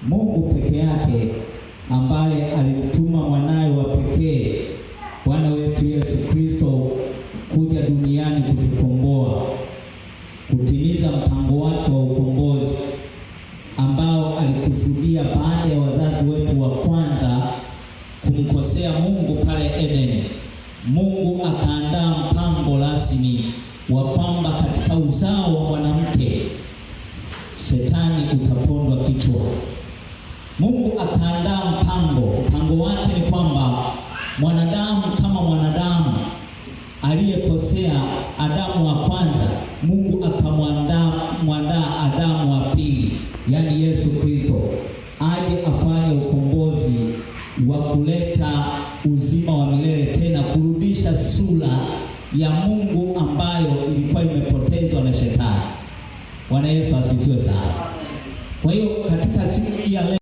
Mungu peke yake ambaye alimtuma mwanawe wa pekee Bwana wetu Yesu Kristo kuja duniani kutukomboa, kutimiza mpango wake wa ukombozi ambao alikusudia baada ya wazazi wetu wa kwanza kumkosea Mungu pale Edeni. Mungu akaandaa mpango rasmi wa kwamba katika uzao wa mwanamke Shetani utapondwa kichwa. Mungu akaandaa mpango wake ni kwamba mwanadamu kama mwanadamu aliyekosea Adamu wa kwanza, Mungu akamwandaa Adamu wa pili, yani Yesu Kristo, aje afanye ukombozi wa kuleta uzima wa milele, tena kurudisha sura ya Mungu ambayo ilikuwa imepotezwa na Shetani. Bwana Yesu asifiwe sana. Kwa hiyo katika siku